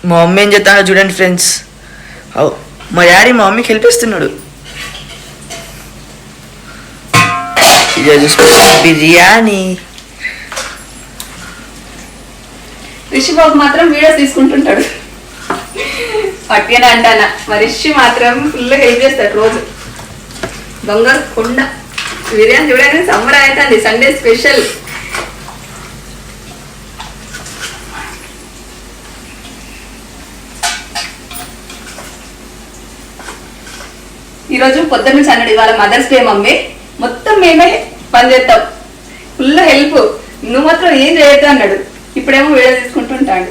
మా మమ్మీ ఏం చెప్తానో చూడండి ఫ్రెండ్స్. మా డాడీ మా మమ్మీకి హెల్ప్ ఇస్తున్నాడు. బిర్యానీ. రిషిబాబు మాత్రం వీడియోస్ తీసుకుంటుంటాడు. పట్టిన అంటానా మరి రిషి మాత్రం ఫుల్ హెల్ప్ చేస్తాడు రోజు. బంగారు కొండ బిర్యానీ చూడగానే సమ్మర్ అవుతుంది. Sunday special. ఈరోజు పొద్దున్న నుంచి అన్నాడు ఇవాళ మదర్స్ డే మమ్మీ, మొత్తం మేమే పని చేస్తాం, ఫుల్ హెల్ప్, నువ్వు మాత్రం ఏం చేయొద్దు అన్నాడు. ఇప్పుడేమో వీడియో తీసుకుంటుంటాడు.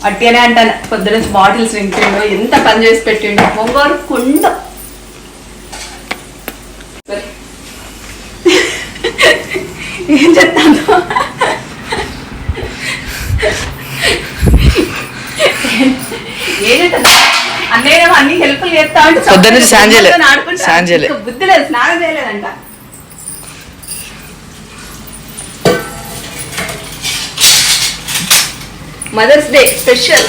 అట్టిగానే అంటాను పొద్దున నుంచి బాటిల్స్ నింపిండు, ఎంత పని చేసి పెట్టిండు. బొంగారు కుండ. ఏం చెప్తాను ఏం చెప్తాను అన్నయ్యేమో అన్ని హెల్ప్ చేస్తా అంటే బుద్ధి లేదు, స్నానం చేయలేదంట. Mothers day special.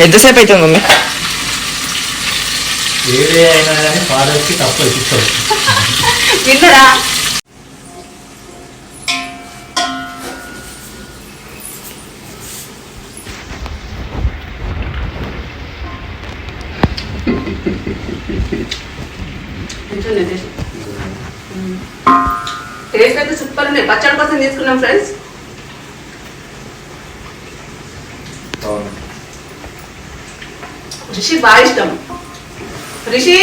ఎంతసేపు అవుతుంది మమ్మీ? విన్నరా? టేస్ట్ అయితే సూపర్ ఉన్నాయి. పచ్చడి కోసం తీసుకున్నాం ఫ్రెండ్స్. రిషి బాగా ఇష్టం. రిషి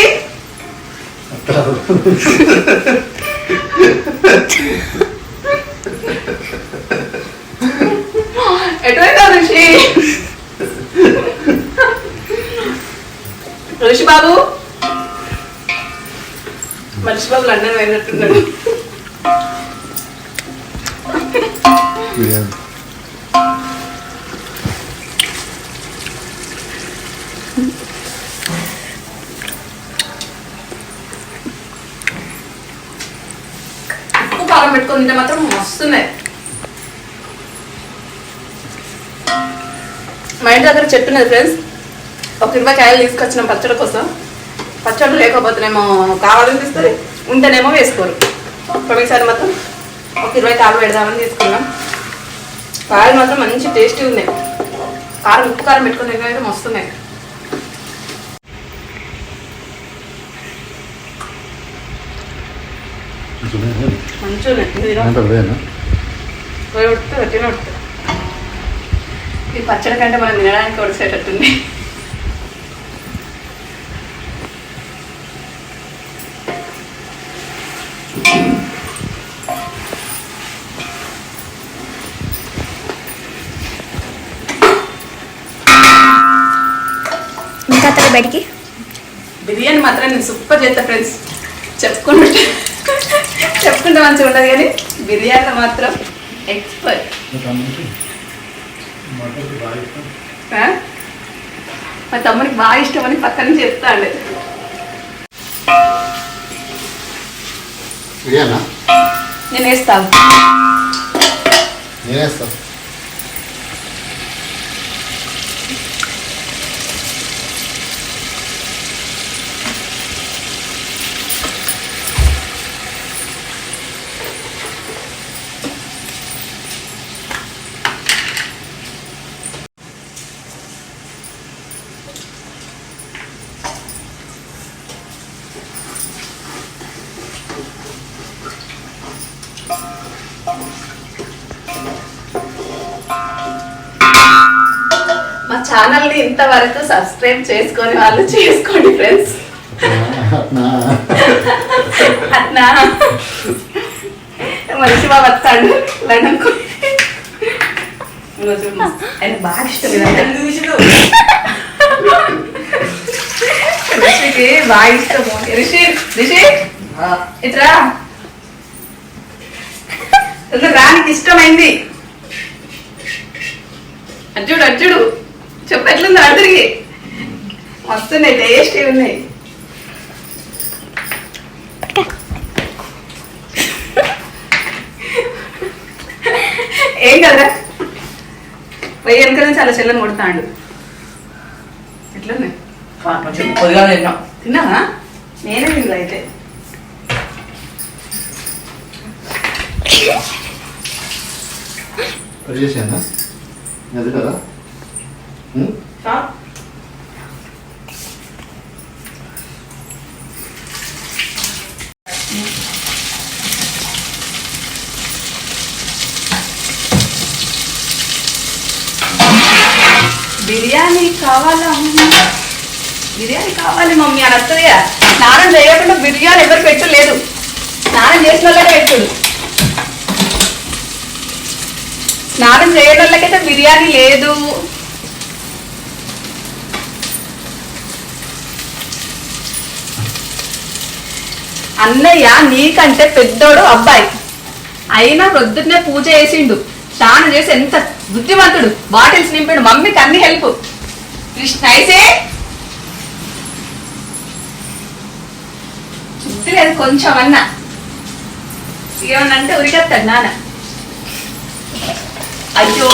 ఎటువైనా రిషి రిషి బాబు మనిషి బాబు లండన్ అయినట్టున్నాడు. ఉప్పు కారం పెట్టుకొని తింటే మాత్రం మస్తున్నాయి. మా ఇంటి దగ్గర చెట్టు ఉన్నది ఫ్రెండ్స్. ఒక 20 కాయలు తీసుకొచ్చినాం పచ్చడి కోసం. పచ్చడి లేకపోతేనేమో కావాలని తీస్తారు, ఉంటేనేమో వేసుకోరు. ఒకసారి మాత్రం ఒక 20 కాయలు పెడదామని తీసుకున్నాం. కాయలు మాత్రం మంచి టేస్టీ ఉన్నాయి. కారం ఉప్పు కారం పెట్టుకుని అయితే మస్తున్నాయి. ఈ పచ్చడి కంటే మనం తినడానికి వడిసేటట్టుంది. ఇంకా బయటికి బిర్యానీ మాత్రం నేను సూపర్ చేస్తా ఫ్రెండ్స్. చెప్పుకుంటే మంచిగా ఉండదు కానీ బిర్యానీలో మాత్రం ఎక్స్పర్ట్. మా తమ్ముడికి బాగా ఇష్టం అని పక్క నుంచి చెప్తాడు. నేను వేస్తాను. మా ఛానల్ ని ఇంతవరకు సబ్స్క్రైబ్ చేసుకొని వాళ్ళు చేసుకోండి ఫ్రెండ్స్. అట్నా మనిషి బాబు వస్తాడు లండన్ కు. ఆయన బాగా ఇష్టం రిషికి బాగా ఇష్టము. రిషి ఇట్రా రానికి ఇష్టమైంది. అర్జుడు అర్జుడు చెప్పు ఎట్లుంది అడిగి. వస్తున్నాయి, టేస్టీ ఉన్నాయి. ఏం కదరా పోయి వెనక నుంచి అలా చెల్లని కొడతాడు. ఎట్లున్నాయి? కొంచెం కొద్దిగా తిన్నాం. తిన్నావా? నేనే తిన్నా అయితే. చేసానా అది కదా. బిర్యానీ కావాలా? బిర్యానీ కావాలి మమ్మీ అని వస్తుందిగా. స్నానం చేయకుండా బిర్యానీ ఎవరు పెట్టలేదు. స్నానం చేసిన వాళ్ళకే పెట్టుడు. స్నానం చేయడం వాళ్ళకైతే బిర్యానీ లేదు. అన్నయ్య నీకంటే పెద్దోడు అబ్బాయి అయినా పొద్దున్నే పూజ చేసిండు, స్నానం చేసి ఎంత బుద్ధిమంతుడు, బాటిల్స్ నింపాడు, మమ్మీకి అన్ని హెల్ప్. నైసే బుద్ధి లేదు కొంచెం అన్నా. ఏమన్నా అంటే ఉరికెత్తాడు నాన్న. అయ్యో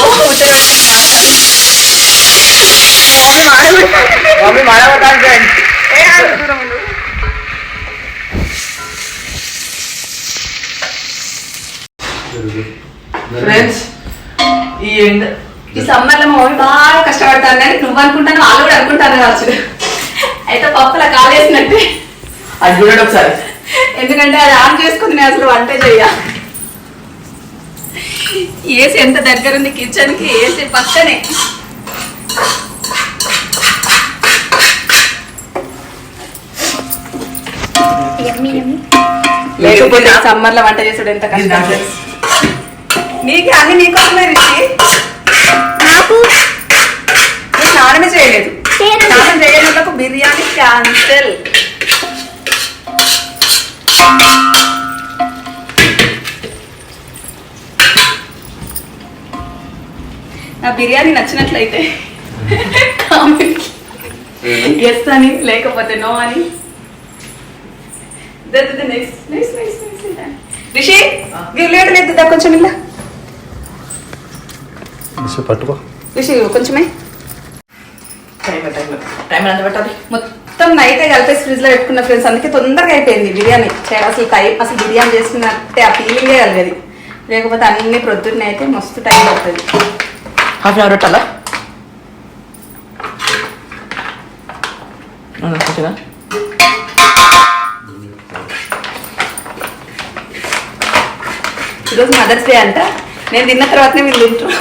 ఫ్రెండ్స్ ఈ సమ్మర్ లో మా మమ్మీ బాగా కష్టపడతాను కానీ నువ్వు అనుకుంటాను, వాళ్ళు కూడా అనుకుంటాను కావచ్చు. అయితే పప్పులా కాలేసినట్టే అది చూడండి ఒకసారి. ఎందుకంటే అది ఆన్ చేసుకుని నేను అసలు వంటే చెయ్య. ఏసీ ఎంత దగ్గర ఉంది కిచెన్ కి, ఏసీ పక్కనే. లేకపోతే సమ్మర్ లో వంట చేసుడు ఎంత కష్టం. నీకు అన్ని నీకోసమే రిషి. నాకు స్నానమే చేయలేదు. స్నానం చేయడానికి బిర్యానీ క్యాన్సల్. నా బిర్యానీ నచ్చినట్లయితే కామెంట్ ఎస్ అని, లేకపోతే నో అని. రిషి లేట్ లేదు కొంచెం ఇలా పట్టుకో. రిషి కొంచెమే టైం ఎంత పెట్టాలి? మొత్తం నైతే కలిపేసి ఫ్రిడ్జ్ లో పెట్టుకున్న ఫ్రెండ్స్. అందుకే తొందరగా అయిపోయింది బిర్యానీ. అసలు టైం అసలు బిర్యానీ చేసుకున్నట్టే ఆ ఫీలింగే కలిగేది. లేకపోతే అన్ని ప్రొద్దున్నే అయితే మస్తు టైం పడుతుంది. హాఫ్ అన్ అవర్ పెట్టాలా? ఓకేనా? ఈరోజు మదర్స్ డే అంట. నేను తిన్న తర్వాతనే వీళ్ళు తింటారు.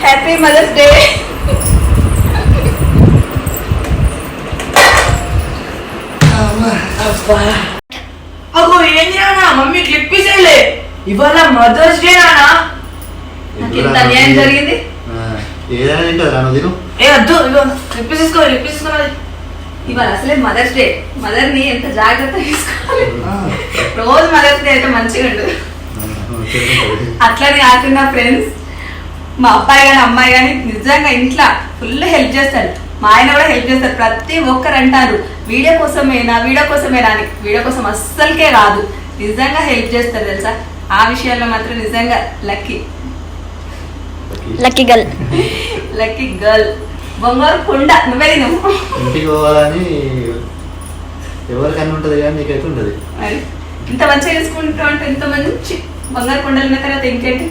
Happy Mother's Day. అగో ఏంది నాన్న, మమ్మీ క్లిప్ తీసేయలే. ఇవాళ మదర్స్ డే నాన్న. నాకు ఇంత అన్యాయం జరిగింది. ఏదైనా తిను. ఏ వద్దు, ఇగో క్లిప్ తీసుకోవాలి. ఇవాళ అసలే మదర్స్ డే. మదర్ ని ఎంత జాగ్రత్త తీసుకోవాలి. రోజు మదర్స్ డే అయితే మంచిగా ఉండదు. అట్లనే కాకుండా ఫ్రెండ్స్, మా అబ్బాయి కానీ అమ్మాయి కానీ నిజంగా ఇంట్లో ఫుల్ హెల్ప్ చేస్తారు. మా ఆయన కూడా హెల్ప్ చేస్తారు. ప్రతి ఒక్కరు అంటారు వీడియో కోసమేనా అని. వీడియో కోసం అస్సలకే కాదు, నిజంగా హెల్ప్ చేస్తారు తెలుసా. ఆ విషయాల్లో మాత్రం నిజంగా లక్కీ గర్ల్. బొంగారు కొండ. నువ్వే నువ్వు ఇంటికి పోవాలని ఎవరికన్నా ఉంటది కానీ నీకైతే ఉంటది. ఇంత మంచిగా తీసుకుంటా అంటే ఇంత మంచి బంగారు కొండలు ఉన్న తర్వాత ఇంకేంటి.